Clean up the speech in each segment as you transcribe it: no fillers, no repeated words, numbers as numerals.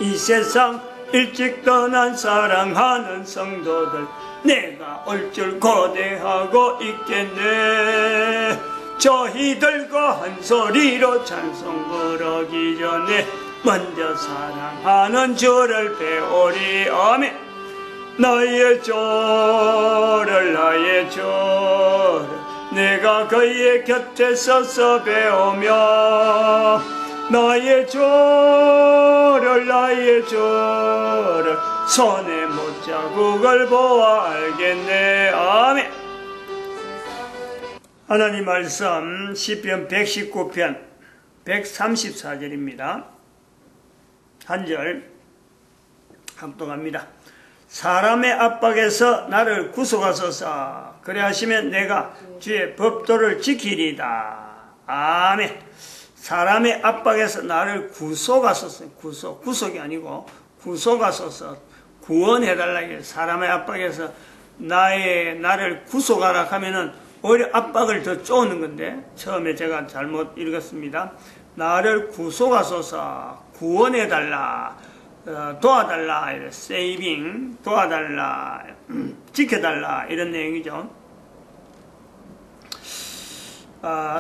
이 세상 일찍 떠난 사랑하는 성도들 내가 올 줄 고대하고 있겠네. 저희들과 한 소리로 찬송 부르기 전에 먼저 사랑하는 주를 배우리. 아멘. 나의 주를 나의 주를 내가 그의 곁에 서서 배우며 나의 주를 나의 주를 손에 못자국을 보아 알겠네. 아멘. 하나님 말씀 시편 119편 134절입니다. 한 절 합독합니다. 사람의 압박에서 나를 구속하소서. 그래 하시면 내가 주의 법도를 지키리다. 아멘. 사람의 압박에서 나를 구속하소서. 구속이 아니고 구속하소서. 구원해달라. 사람의 압박에서 나를 구속하라 하면은 오히려 압박을 더 쪼는 건데 처음에 제가 잘못 읽었습니다. 나를 구속하소서. 구원해달라. 도와달라. 세이빙. 도와달라. 지켜달라. 이런 내용이죠.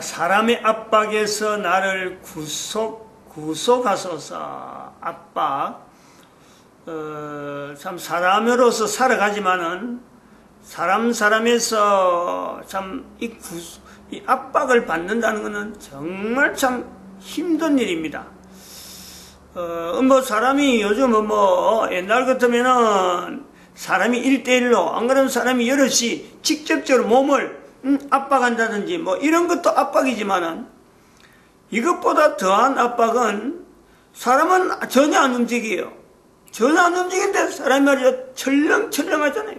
사람의 압박에서 나를 구속하소서. 압박. 참 사람으로서 살아가지만은 사람에서 참 이 압박을 받는다는 것은 정말 참 힘든 일입니다. 뭐 사람이 요즘은 뭐 옛날 같으면은 사람이 1대1로 안 그러면 사람이 여럿이 직접적으로 몸을 압박한다든지 뭐 이런 것도 압박이지만은 이것보다 더한 압박은 사람은 전혀 안 움직여요. 전혀 안 움직이는데 사람이 말이죠. 철렁철렁 하잖아요.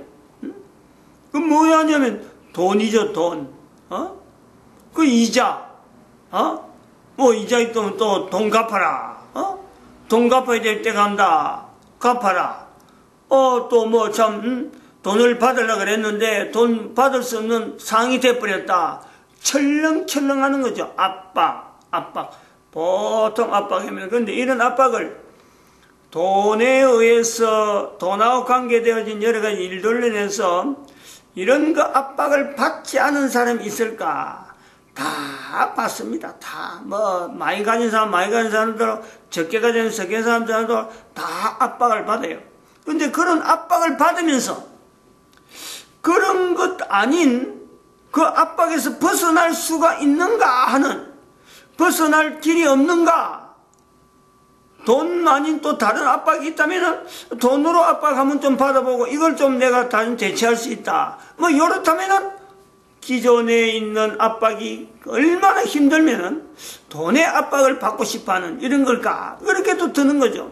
그 뭐야 하냐면 돈이죠. 돈. 그 이자. 뭐 이자 있다면 또 돈 갚아라. 돈 갚아야 될 때가 간다. 갚아라. 또 뭐 참 돈을 받으려고 그랬는데 돈 받을 수 없는 상황이 돼버렸다. 철렁철렁 하는 거죠. 압박. 보통 압박이면. 그런데 이런 압박을 돈에 의해서 돈하고 관계되어진 여러 가지 일들로 인해서 이런 거 압박을 받지 않은 사람이 있을까? 다 받습니다. 다 뭐 많이 가진 사람들, 적게 가진 사람들 다 압박을 받아요. 근데 그런 압박을 받으면서 그런 것 아닌 그 압박에서 벗어날 수가 있는가 하는, 벗어날 길이 없는가? 돈 아닌 또 다른 압박이 있다면 돈으로 압박하면 좀 받아보고 이걸 좀 내가 다른 대체할 수 있다. 뭐 이렇다면은 기존에 있는 압박이 얼마나 힘들면은 돈의 압박을 받고 싶어하는 이런 걸까? 그렇게도 드는 거죠.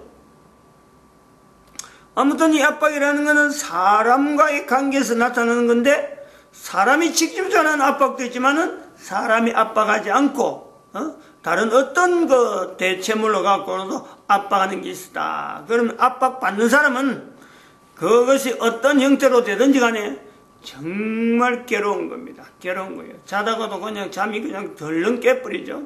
아무튼 이 압박이라는 것은 사람과의 관계에서 나타나는 건데 사람이 직접 전하는 압박도 있지만은 사람이 압박하지 않고 다른 어떤 그 대체물로 갖고도 압박하는 게 있다. 그러면 압박받는 사람은 그것이 어떤 형태로 되든지 간에 정말 괴로운 겁니다. 괴로운 거예요. 자다가도 그냥 잠이 그냥 덜렁 깨버리죠.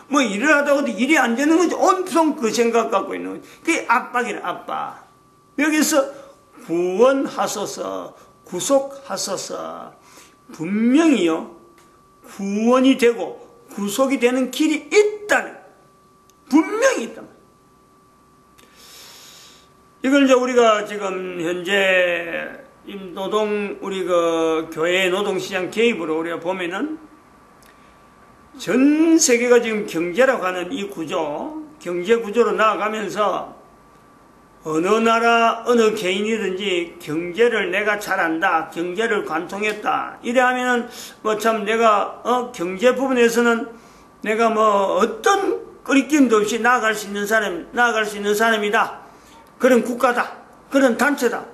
뭐 일을 하다가도 일이 안 되는 거지. 온통 그 생각 갖고 있는 거지. 그게 압박이라, 압박. 여기서 구원하소서, 구속하소서. 분명히요, 구원이 되고 구속이 되는 길이 있다는, 분명히 있다. 이걸 이제 우리가 지금 현재 우리 그 교회 노동시장 개입으로 우리가 보면은 전 세계가 지금 경제라고 하는 이 구조, 경제 구조로 나아가면서 어느 나라, 어느 개인이든지 경제를 내가 잘한다, 경제를 관통했다, 이래 하면은 뭐 참 내가, 경제 부분에서는 내가 뭐 어떤 꺼리낌도 없이 나아갈 수 있는 사람이다. 그런 국가다. 그런 단체다.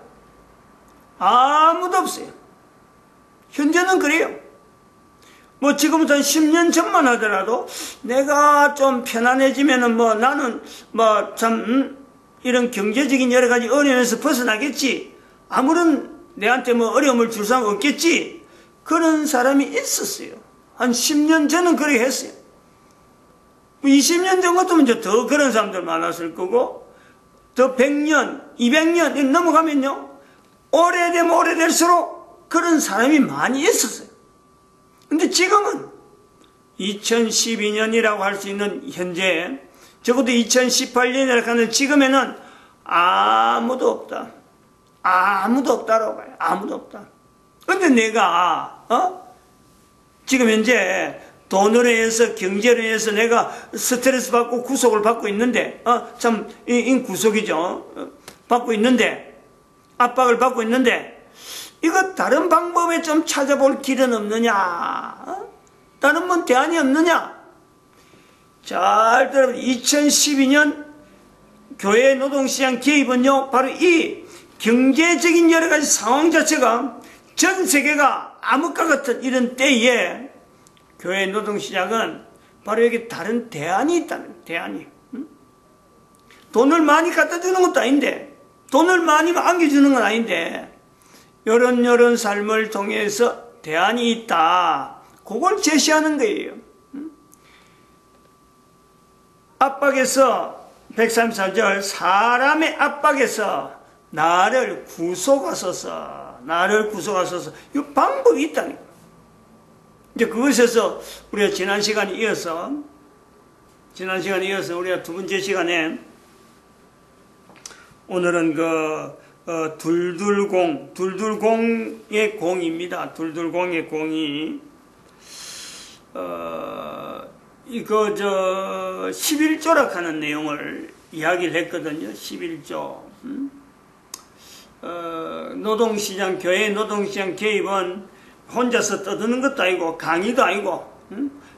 아무도 없어요. 현재는 그래요. 뭐 지금부터 10년 전만 하더라도 내가 좀 편안해지면은 뭐 나는 뭐 참, 이런 경제적인 여러 가지 어려움에서 벗어나겠지. 아무런 내한테 뭐 어려움을 줄 사람 없겠지. 그런 사람이 있었어요. 한 10년 전은 그렇게 했어요. 20년 전 같으면 이제 더 그런 사람들 많았을 거고, 더 100년, 200년 넘어가면요, 오래되면 오래될수록 그런 사람이 많이 있었어요. 근데 지금은 2012년이라고 할 수 있는 현재, 적어도 2018년이라고 하는 지금에는 아무도 없다. 아무도 없다라고 봐요. 아무도 없다. 근데 내가, 지금 현재 돈으로 해서, 경제로 해서 내가 스트레스 받고 구속을 받고 있는데, 참, 구속이죠. 받고 있는데, 압박을 받고 있는데, 이거 다른 방법에 좀 찾아볼 길은 없느냐? 다른 뭐 대안이 없느냐? 잘 들어보세요. 2012년 교회 노동시장 개입은요, 바로 이 경제적인 여러 가지 상황 자체가 전 세계가 암흑과 같은 이런 때에 교회 노동시장은 바로 여기 다른 대안이 있다는, 대안이. 돈을 많이 갖다 주는 것도 아닌데, 돈을 많이 안겨주는 건 아닌데, 요런 삶을 통해서 대안이 있다. 그걸 제시하는 거예요. 압박에서 134절 사람의 압박에서 나를 구속하소서, 나를 구속하소서. 이 방법이 있다니까. 이제 그것에서 우리가 지난 시간에 이어서 우리가 두 번째 시간에 오늘은 둘둘공의 공입니다. 둘둘공의 공이 11조라 하는 내용을 이야기를 했거든요. 11조. 노동시장, 교회 노동시장 개입은 혼자서 떠드는 것도 아니고, 강의도 아니고,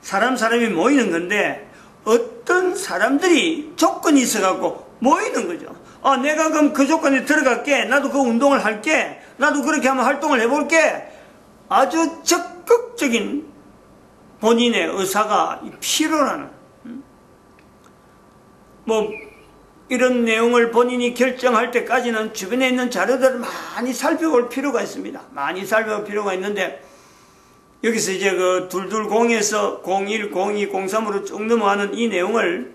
사람이 모이는 건데, 어떤 사람들이 조건이 있어갖고 모이는 거죠. 내가 그럼 그 조건에 들어갈게. 나도 그 운동을 할게. 나도 그렇게 한번 활동을 해볼게. 아주 적극적인 본인의 의사가 필요라는, 이런 내용을 본인이 결정할 때까지는 주변에 있는 자료들을 많이 살펴볼 필요가 있습니다. 많이 살펴볼 필요가 있는데, 여기서 이제 그 둘둘공에서 01, 02, 03으로 쭉 넘어가는 이 내용을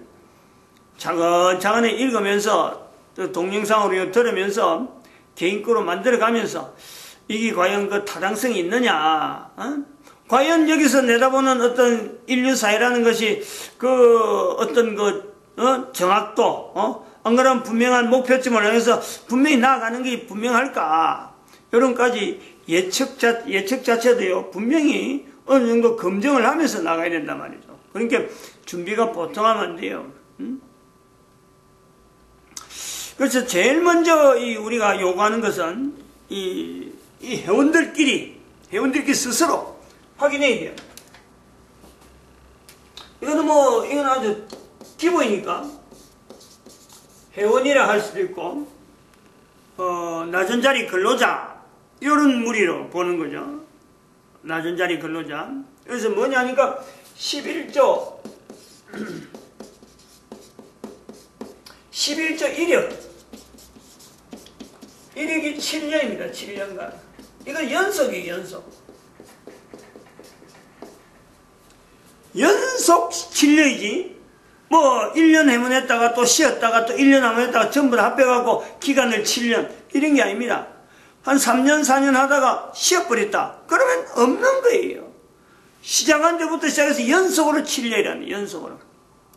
차근차근히 읽으면서, 또 동영상으로 들으면서, 개인 거로 만들어가면서, 이게 과연 그 타당성이 있느냐, 과연 여기서 내다보는 어떤 인류사회라는 것이 정확도, 안 그러면 분명한 목표점을 향해서 분명히 나아가는 게 분명할까? 이런까지 예측 자체도요, 분명히 어느 정도 검증을 하면서 나가야 된단 말이죠. 그러니까 준비가 보통하면 안 돼요. 그래서 제일 먼저 우리가 요구하는 것은 이 회원들끼리 스스로 확인해야 돼요. 이건 아주 기본이니까 회원이라 할 수도 있고, 낮은 자리 근로자, 이런 무리로 보는 거죠. 낮은 자리 근로자. 그래서 뭐냐 하니까 11조 1력이 7년입니다. 7년간. 이거 연속이에요. 연속 7년이지. 1년 해문했다가 또 쉬었다가 또 1년 해문했다가 전부 다 합해갖고 기간을 7년. 이런 게 아닙니다. 한 3년, 4년 하다가 쉬어버렸다. 그러면 없는 거예요. 시작한 데부터 시작해서 연속으로 7년이라는, 연속으로.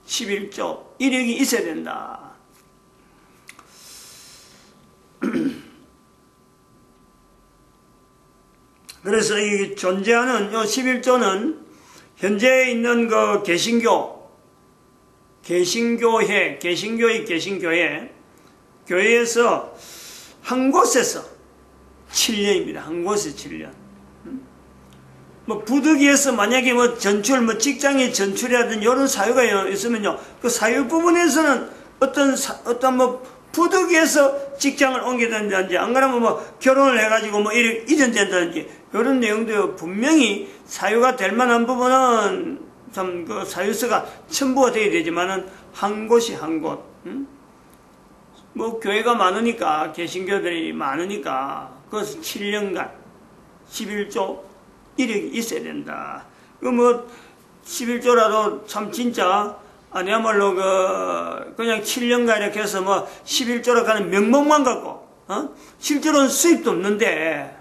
11조. 이력이 있어야 된다. 그래서 이 존재하는 요 11조는 현재 있는 그 개신교회, 교회에서 한 곳에서 7년입니다. 한 곳에서 7년. 부득이해서 만약에 전출, 직장의 전출이라든지 이런 사유가 있으면요, 그 사유 부분에서는 부득이해서 직장을 옮게 된다든지, 안 그러면 결혼을 해가지고 이렇게 이전된다든지, 이런 내용도 분명히 사유가 될 만한 부분은 참 그 사유서가 첨부가 되어야 되지만은 한 곳이 한 곳. 교회가 많으니까, 개신교들이 많으니까, 그것은 7년간 11조 이력이 있어야 된다. 11조라도 참 진짜 아니야말로 그냥 7년간 이렇게 해서 뭐 11조로 가는 명목만 갖고, 실제로는 수입도 없는데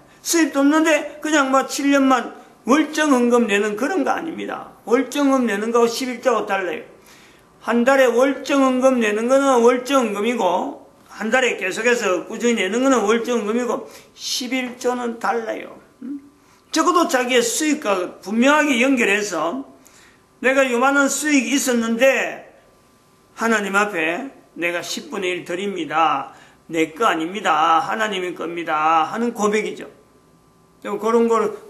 그냥 뭐 7년만 월정헌금 내는 그런 거 아닙니다. 월정헌금 내는 거하고 11조하고 달라요. 한 달에 월정헌금 내는 거는 월정헌금이고, 한 달에 계속해서 꾸준히 내는 거는 월정헌금이고, 11조는 달라요. 적어도 자기의 수익과 분명하게 연결해서 내가 요만한 수익이 있었는데 하나님 앞에 내가 10분의 1 드립니다. 내 거 아닙니다. 하나님의 겁니다. 하는 고백이죠.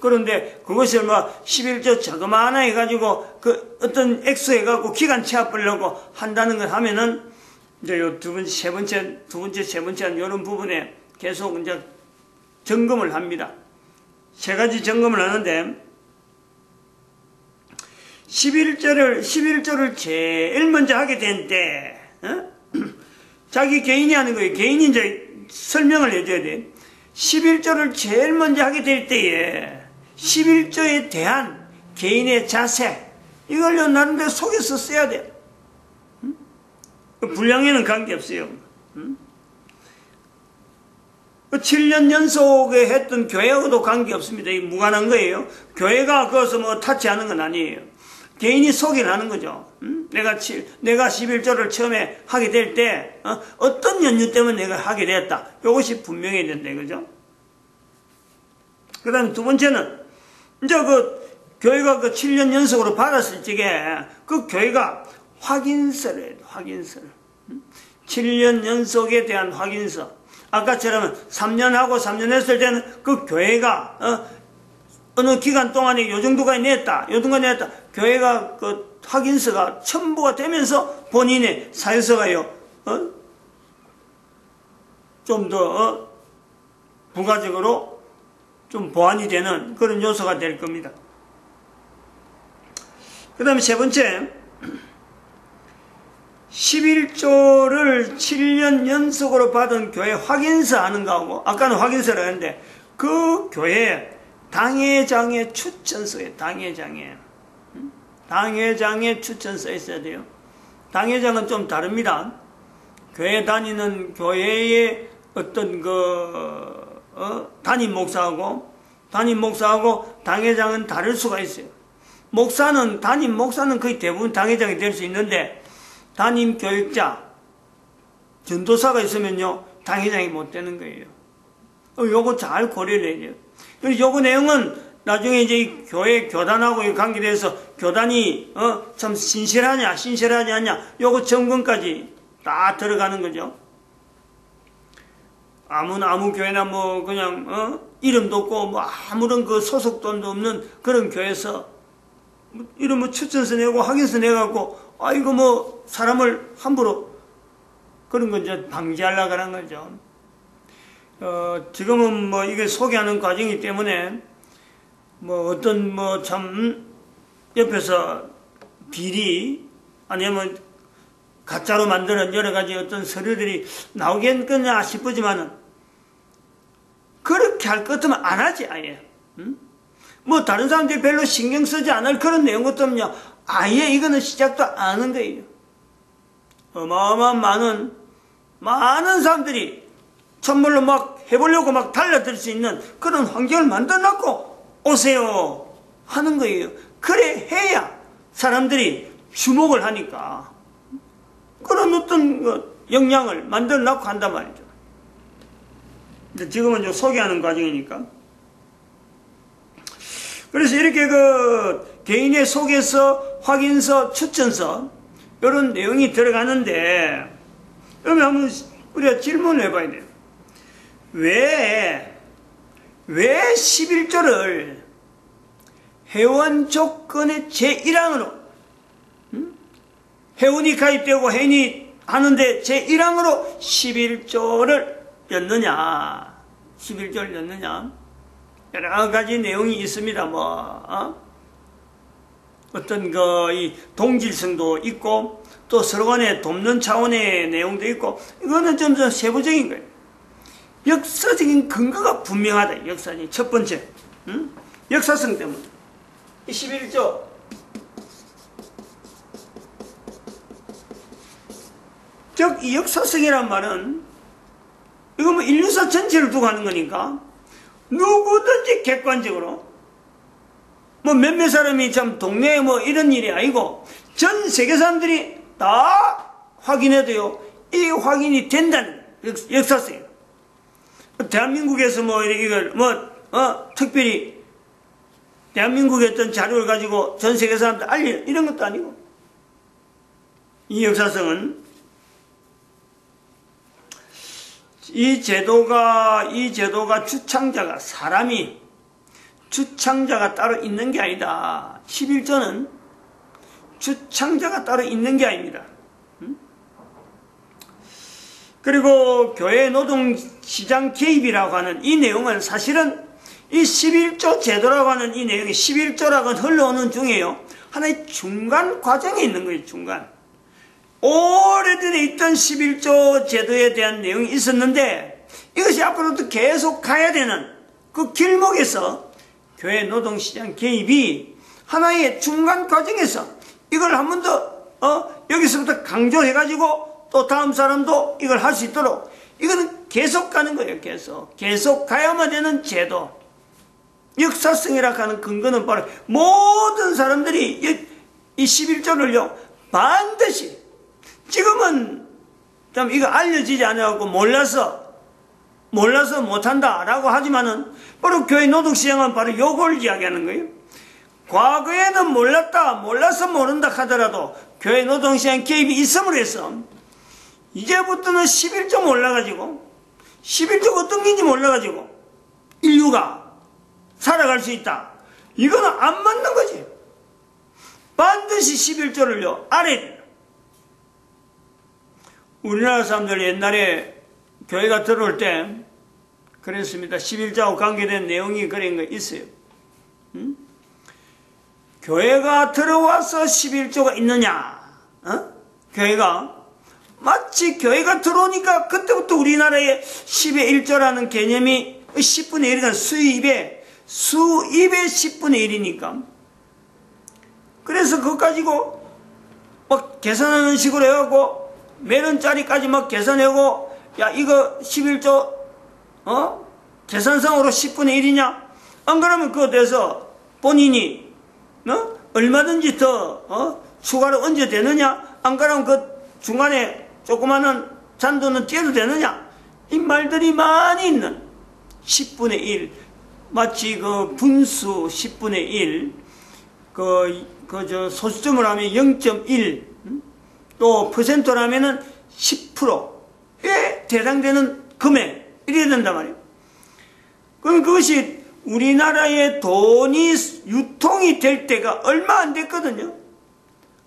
그런데 그것을 뭐 11조 저거만 하나 해가지고 그 어떤 액수 해가지고 기간 채워보려고 한다는 걸 하면은 이제 요 두 번째, 세 번째 이런 부분에 계속 이제 점검을 합니다. 세 가지 점검을 하는데 11조를 제일 먼저 하게 된 때, 자기 개인이 하는 거예요. 개인이 이제 설명을 해줘야 돼. 11조를 제일 먼저 하게 될 때에 11조에 대한 개인의 자세, 이걸 나름대로 속에서 써야 돼. 분량에는 관계없어요. 7년 연속에 했던 교회하고도 관계없습니다. 이게 무관한 거예요. 교회가 그것을 뭐 타치하는 건 아니에요. 개인이 소개를 하는 거죠. 내가 11조를 처음에 하게 될 때, 어떤 연유 때문에 내가 하게 되었다. 이것이 분명해야 된다, 그죠? 그 다음에 두 번째는, 이제 교회가 7년 연속으로 받았을 적에, 그 교회가 확인서를 해야 돼, 확인서를. 7년 연속에 대한 확인서. 아까처럼 3년 하고 3년 했을 때는 그 교회가, 어느 기간 동안에 요 정도가 냈다. 교회가 그 확인서가 첨부가 되면서 본인의 사유서가요, 좀 더, 부가적으로 좀 보완이 되는 그런 요소가 될 겁니다. 그 다음에 세 번째, 11조를 7년 연속으로 받은 교회 확인서 하는 거하고, 아까는 확인서를 했는데, 그 교회 당회장의 추천서에, 당회장의 추천서 있어야 돼요. 당회장은 좀 다릅니다. 교회 다니는 교회의 어떤 담임 목사하고 당회장은 다를 수가 있어요. 담임 목사는 거의 대부분 당회장이 될 수 있는데, 담임 교육자, 전도사가 있으면요, 당회장이 못 되는 거예요. 요거 잘 고려를 해야 돼요. 그리고 요거 내용은 나중에 이제 이 교회 교단하고 관계돼서 교단이, 참 신실하냐, 요거 점검까지 다 들어가는 거죠. 아무 교회나 뭐, 그냥, 이름도 없고, 뭐, 아무런 그 소속돈도 없는 그런 교회에서, 이런 뭐 추천서 내고 확인서 내갖고, 이거 뭐, 사람을 함부로, 그런 건 이제 방지하려고 하는 거죠. 지금은 뭐, 이게 소개하는 과정이기 때문에, 뭐, 어떤 뭐, 참, 옆에서 비리, 아니면 가짜로 만드는 여러 가지 어떤 서류들이 나오겠느냐 싶지만은, 그렇게 할 것 같으면 안 하지, 아예. 뭐, 다른 사람들이 별로 신경 쓰지 않을 그런 내용 같으면요, 아예 이거는 시작도 안 하는 거예요. 어마어마한 많은 사람들이 선물로 막 해보려고 막 달려들 수 있는 그런 환경을 만들어놓고 오세요 하는 거예요. 그래 해야 사람들이 주목을 하니까 그런 어떤 역량을 만들어놓고 한단 말이죠. 근데 지금은 좀 소개하는 과정이니까. 그래서 이렇게 개인의 소개서, 확인서, 추천서 이런 내용이 들어가는데, 그러면 한번 우리가 질문을 해봐야 돼요. 왜 11조를 회원 조건의 제1항으로 회원이 가입되고 회원이 하는데 제1항으로 11조를 였느냐, 11조를 였느냐, 여러 가지 내용이 있습니다. 어떤 이 동질성도 있고 또 서로 간에 돕는 차원의 내용도 있고, 이거는 좀 더 세부적인 거예요. 역사적인 근거가 분명하다. 역사적인 첫 번째, 역사성 때문에 이 11조 즉, 이 역사성이란 말은 이거 뭐 인류사 전체를 두고 하는 거니까 누구든지 객관적으로 뭐 몇몇 사람이 참 동네에 뭐 이런 일이 아니고 전 세계 사람들이 다 확인해도요, 이 확인이 된다는 역사성이에요. 대한민국에서 뭐 이걸 특별히 대한민국의 어떤 자료를 가지고 전 세계 사람들 알리 이런 것도 아니고, 이 역사성은 이 제도가 주창자가 따로 있는 게 아니다. 11조는 주창자가 따로 있는 게 아닙니다. 그리고 교회 노동시장 개입이라고 하는 이 내용은 사실은 이 11조 제도라고 하는 이 내용이 11조라고 흘러오는 중에요, 하나의 중간 과정에 있는 거예요. 중간. 오래전에 있던 11조 제도에 대한 내용이 있었는데 이것이 앞으로도 계속 가야 되는 그 길목에서 교회 노동시장 개입이 하나의 중간 과정에서 이걸 한 번 더 여기서부터 강조해가지고 또 다음 사람도 이걸 할 수 있도록 이거는 계속 가는 거예요. 계속 가야만 되는 제도. 역사성이라고 하는 근거는 바로 모든 사람들이 이 11조를요 반드시, 지금은 좀 이거 알려지지 않아갖고 몰라서 못한다라고 하지만은 바로 교회 노동시장은 바로 요걸 이야기하는 거예요. 과거에는 몰라서 모른다 하더라도 교회 노동시장 개입이 있음으로 해서 이제부터는 11조 몰라가지고 11조가 어떤 게인지 몰라가지고 인류가 살아갈 수 있다. 이거는 안 맞는 거지. 반드시 11조를요 알아야 돼요. 우리나라 사람들 옛날에 교회가 들어올 때 그랬습니다. 11조하고 관계된 내용이 그런 거 있어요. 교회가 들어와서 11조가 있느냐? 교회가 마치 교회가 들어오니까 그때부터 우리나라에 10의 1조라는 개념이 10분의 1이니까 수입의 10분의 1이니까. 그래서 그거 가지고 막 계산하는 식으로 해갖고 몇 원짜리까지 막 계산하고, 야 이거 11조 계산상으로 10분의 1이냐? 안 그러면 그거 돼서 본인이 얼마든지 더 추가로 얹어 되느냐? 안 그러면 그 중간에 조그마한 잔돈은 떼도 되느냐? 이 말들이 많이 있는 10분의 1, 마치 그 분수 10분의 1, 소수점을 하면 0.1, 또 퍼센트로 하면은 10%에 해당되는 금액, 이래야 된단 말이에요. 그럼 그것이 우리나라의 돈이 유통이 될 때가 얼마 안 됐거든요.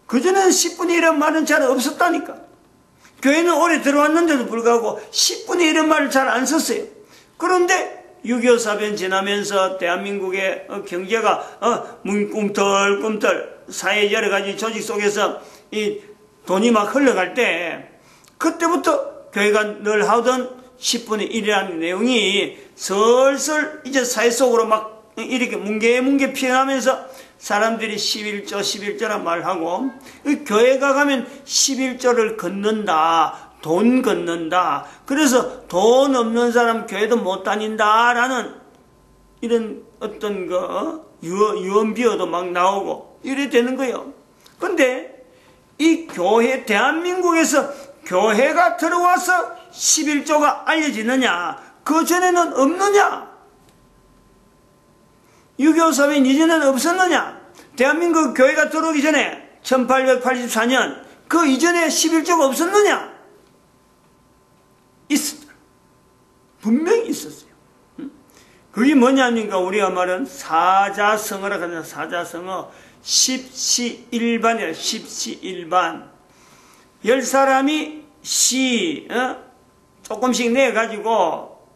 그전에는 10분의 1이라는 말은 잘 없었다니까. 교회는 오래 들어왔는데도 불구하고 10분의 1이라는 말을 잘 안 썼어요. 그런데 6.25 사변 지나면서 대한민국의 경제가 꿈틀꿈틀 사회 여러 가지 조직 속에서 이 돈이 막 흘러갈 때, 그때부터 교회가 늘 하던 10분의 1이라는 내용이 슬슬 이제 사회 속으로 막 이렇게 뭉게뭉게 피어나면서 사람들이 11조란 말을 하고, 교회가 가면 11조를 걷는다, 돈 걷는다, 그래서 돈 없는 사람 교회도 못 다닌다라는 이런 어떤 유언비어도 막 나오고 이래 되는 거예요. 근데 이 교회, 대한민국에서 교회가 들어와서 11조가 알려지느냐? 그 전에는 없느냐? 6.25 사변 이전에는 없었느냐? 대한민국 교회가 들어오기 전에 1884년 그 이전에 11조가 없었느냐? 있었다. 분명히 있었어요. 그게 뭐냐니까 우리가 말은 사자성어라고 하는 사자성어, 십시일반이라. 십시일반. 10사람이 조금씩 내가지고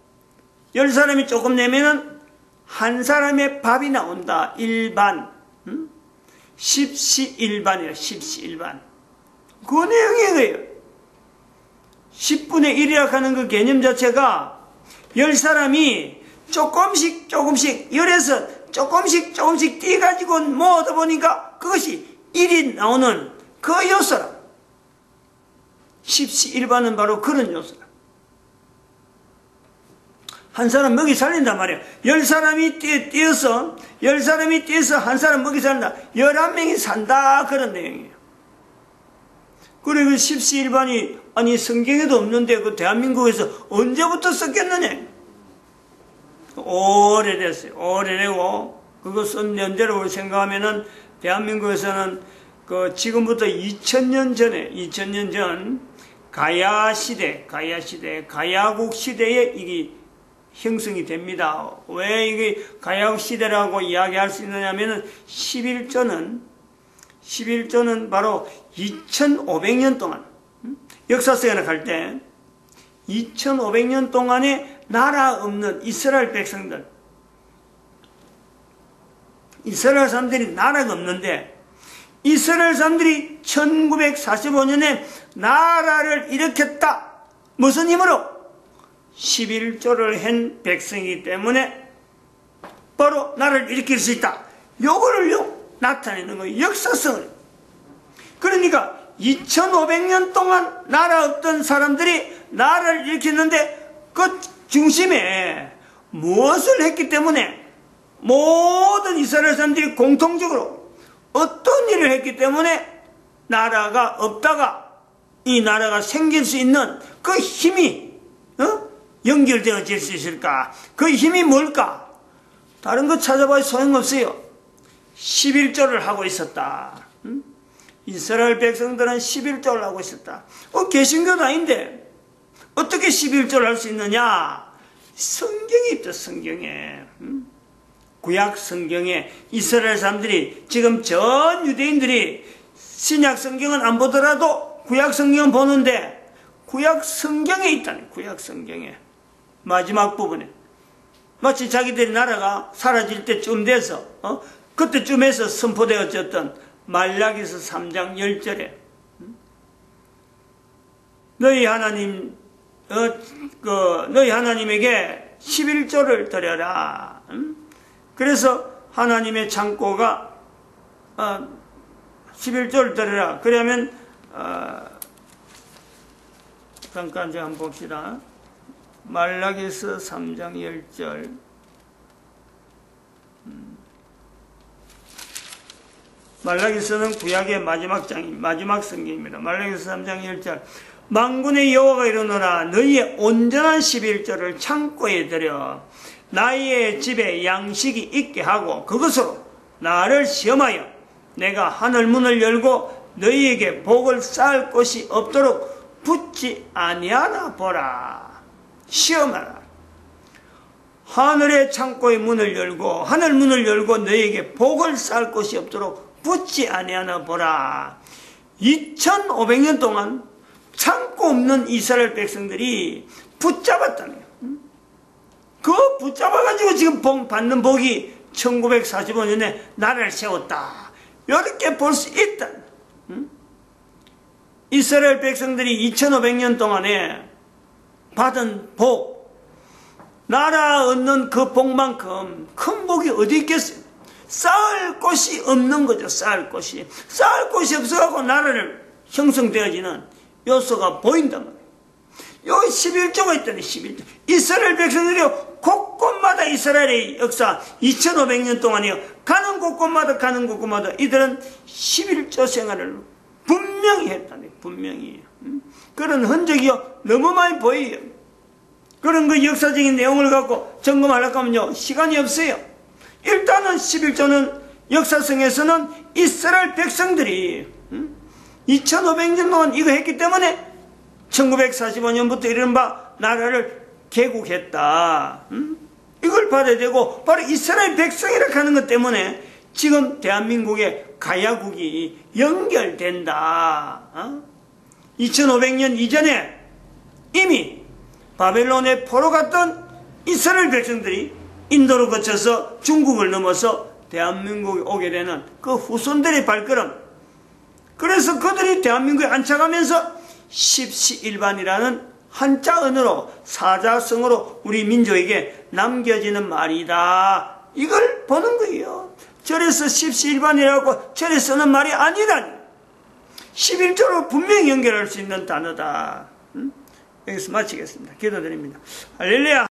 10사람이 조금 내면은 한 사람의 밥이 나온다. 일반. 십시일반이라. 십시일반. 그 내용이에요. 10분의 1이라고 하는 그 개념 자체가 10사람이 조금씩 10에서 조금씩 띄가지고 모아다 보니까 그것이 1이 나오는 그 요소라. 십시일반은 바로 그런 요소다. 한 사람 먹이 살린단 말이야. 10사람이 뛰어서 한 사람 먹이 살린다. 11명이 산다. 그런 내용이에요. 그리고 십시일반이 아니 성경에도 없는데 그 대한민국에서 언제부터 썼겠느냐. 오래됐어요. 오래되고 그거 쓴 연대로 생각하면은 대한민국에서는 그 지금부터 2000년 전 가야국 시대에 이게 형성이 됩니다. 왜 이게 가야국 시대라고 이야기할 수 있느냐면은 11조는 바로 2500년 동안 역사성에 갈 때 2500년 동안에 나라 없는 이스라엘 백성들, 이스라엘 사람들이 나라가 없는데 이스라엘 사람들이 1945년에 나라를 일으켰다. 무슨 힘으로? 11조를 한 백성이기 때문에 바로 나라를 일으킬 수 있다. 요거를요 나타내는 거예요. 역사성을. 그러니까 2500년 동안 나라 없던 사람들이 나라를 일으켰는데 그 중심에 무엇을 했기 때문에 모든 이스라엘 사람들이 공통적으로 어떤 일을 했기 때문에 나라가 없다가 이 나라가 생길 수 있는 그 힘이 연결되어질 수 있을까? 그 힘이 뭘까? 다른 거 찾아봐야 소용없어요. 11조를 하고 있었다. 이스라엘 백성들은 11조를 하고 있었다. 개신교도 아닌데 어떻게 11조를 할 수 있느냐? 성경이 있다. 성경에. 구약 성경에 이스라엘 사람들이 지금 전 유대인들이 신약 성경은 안 보더라도 구약 성경은 보는데 구약 성경에 있다네. 구약 성경에 마지막 부분에 마치 자기들이 나라가 사라질 때쯤 돼서 그때쯤에서 선포되어졌던 말라기서 3장 10절에 너희 하나님에게 11조를 드려라. 그래서 하나님의 창고가 11조를 드려라. 그러면 잠깐 한번 봅시다. 말라기서 3장 10절. 말라기서는 구약의 마지막 성경입니다. 말라기서 3장 10절. 만군의 여호와가 이르노라 너희의 온전한 11조를 창고에 들여 나의 집에 양식이 있게 하고 그것으로 나를 시험하여 내가 하늘 문을 열고 너희에게 복을 쌓을 곳이 없도록 붙지 아니하나 보라. 시험하라. 하늘의 창고의 문을 열고 하늘 문을 열고 너희에게 복을 쌓을 곳이 없도록 붙지 아니하나 보라. 2500년 동안 창고 없는 이스라엘 백성들이 붙잡았다네요. 그 붙잡아가지고 지금 받는 복이 1945년에 나라를 세웠다. 이렇게 볼 수 있다. 이스라엘 백성들이 2500년 동안에 받은 복, 나라 얻는 그 복만큼 큰 복이 어디 있겠어요? 쌓을 곳이 없는 거죠. 쌓을 곳이 없어가지고 나라를 형성되어지는 요소가 보인단 말이에요. 여기 11조가 있다니. 11조. 이스라엘 백성들이 곳곳마다 이스라엘의 역사 2500년 동안이요. 가는 곳곳마다 이들은 11조 생활을 분명히 했다니. 분명히. 그런 흔적이요. 너무 많이 보여요. 그런 그 역사적인 내용을 갖고 점검하려고 하면요. 시간이 없어요. 일단은 11조는 역사성에서는 이스라엘 백성들이 2500년 동안 이거 했기 때문에 1945년부터 이른바 나라를 개국했다. 이걸 받아야 되고 바로 이스라엘 백성이라고 하는 것 때문에 지금 대한민국의 가야국이 연결된다. 2500년 이전에 이미 바벨론에 포로 갔던 이스라엘 백성들이 인도를 거쳐서 중국을 넘어서 대한민국에 오게 되는 그 후손들의 발걸음. 그래서 그들이 대한민국에 안착하면서 십시일반이라는 한자 언어로 사자성어로 우리 민족에게 남겨지는 말이다. 이걸 보는 거예요. 절에서 십시일반이라고 절에 쓰는 말이 아니라니. 11조로 분명히 연결할 수 있는 단어다. 여기서 마치겠습니다. 기도드립니다. 할렐루야.